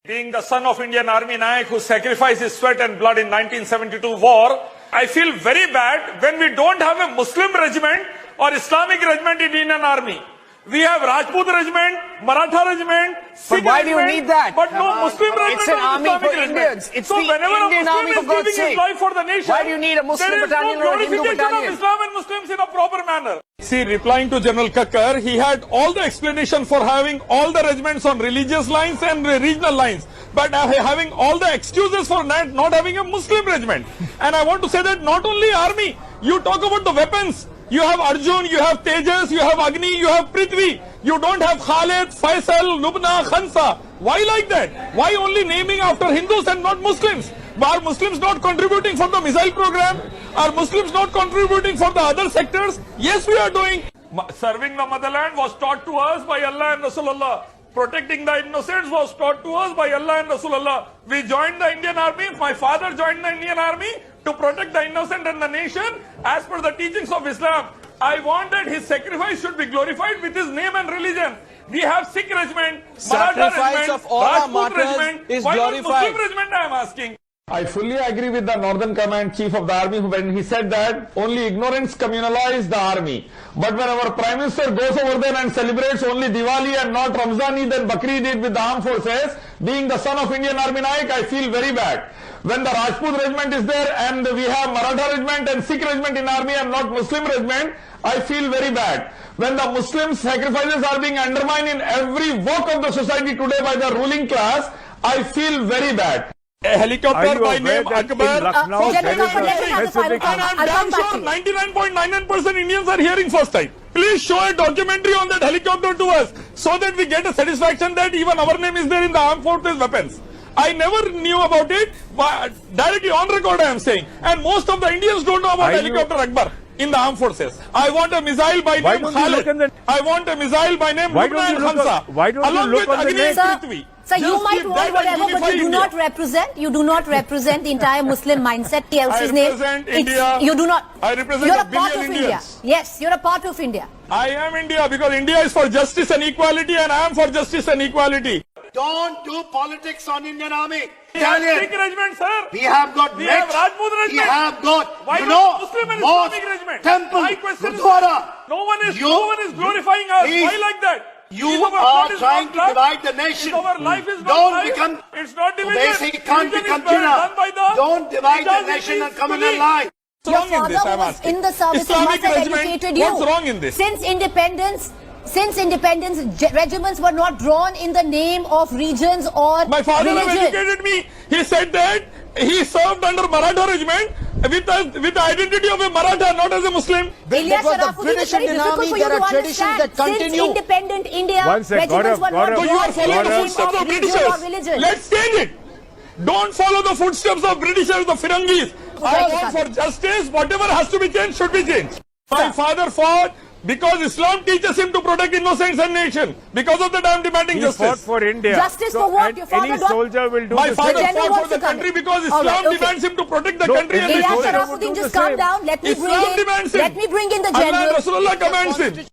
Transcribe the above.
Being the son of Indian Army Nayak who sacrificed his sweat and blood in 1972 war, I feel very bad when we don't have a Muslim regiment or Islamic regiment in Indian Army. We have Rajput regiment, Maratha regiment, Sikh why do you regiment, need that? but no Muslim regiment It's an or army Islamic for regiment. Indians. It's so the whenever Indian a Muslim army, is for God's giving his sake. life for the nation, Why do you need a Muslim there is battalion no or a Hindu glorification battalion? of Islam and Muslims in a proper manner. See, replying to General Kakkar, he had all the explanation for having all the regiments on religious lines and regional lines, but having all the excuses for not having a Muslim regiment. And I want to say that not only army, you talk about the weapons. You have Arjun, you have Tejas, you have Agni, you have Prithvi. You don't have Khalid, Faisal, Lubna, Khansa. Why like that? Why only naming after Hindus and not Muslims? Are Muslims not contributing for the missile program? Are Muslims not contributing for the other sectors? Yes, we are doing. Serving the motherland was taught to us by Allah and Rasulullah. Protecting the innocents was taught to us by Allah and Rasulullah. We joined the Indian Army. My father joined the Indian Army to protect the innocent and the nation as per the teachings of Islam. I want that his sacrifice should be glorified with his name and religion. We have Sikh regiment, Maratha regiment, of all our Rajput martyrs regiment. is Why not glorified. Muslim regiment, I am asking. I fully agree with the Northern Command Chief of the Army when he said that only ignorance communalized the army. But when our Prime Minister goes over there and celebrates only Diwali and not Ramzan Eid and Bakri Eid with the armed forces, being the son of Indian Army Nayak, I feel very bad. When the Rajput regiment is there and we have Maratha regiment and Sikh regiment in army and not Muslim regiment, I feel very bad. When the Muslim sacrifices are being undermined in every walk of the society today by the ruling class, I feel very bad. A helicopter by name Akbar. And I'm sure 99.99% Indians are hearing first time. Please show a documentary on that helicopter to us so that we get a satisfaction that even our name is there in the armed forces weapons. I never knew about it, but directly on record I am saying. And most of the Indians don't know about helicopter Akbar in the armed forces. I want a missile by name Khalid. I want a missile by name Lubna and Khansa. Why don't you look on the name? Sir, you might want whatever, but you do not represent. You do not represent the entire Muslim mindset. I represent India. You do not. I represent You're a a part of billion India. Indians. Yes, you're a part of India. I am India because India is for justice and equality, and I am for justice and equality. Don't do politics on Indian Army. We have Italian. Sikh regiment, sir. We have got We Met. have Rajput regiment. We have got, Why you not know, Muslim and mosque, Islamic regiment? temple, My question is, Gurdwara. no one is glorifying us. Please. Why like that? You Is our are blood is trying not to blood? divide the nation. Is our life is not Don't life? become It's not division. Obesi can't Division become is done Jinnah. by the Don't divide the Ijaz nation and is come in belief. line. What's Your wrong in this, father I'm was asking? in the service. Islamic He must have regiment. educated you. What's wrong in this? Since independence, regiments were not drawn in the name of regions or My father have religion. educated me. He said that he served under Maratha regiment with the identity of a Maratha, not as a Muslim. Ilyas Because the Sharafuddin, British it's very Indian difficult Army, for you there to are traditions understand. that continue. Since independent India, One sec, regiments were not Gaurav, So you are drawn in following the the name footsteps of of religion or Britishers. religion. Let's change it. Don't follow the footsteps of Britishers, the Firangis. I want for justice, whatever has to be changed should be changed. My father fought because Islam teaches him to protect innocents and nation. Because of that I am demanding He fought justice. for India. Justice for what? And Your father any don't- soldier will do My the father same. General fought wants for the to come country in. because All right, Islam okay. demands him to protect the No, country and Ilyas the Ilyas soldier. would Sharafuddin, do just the calm same. down. Let me Islam bring in. demands him. Let me bring in the Allah and general. Rasulullah commands him.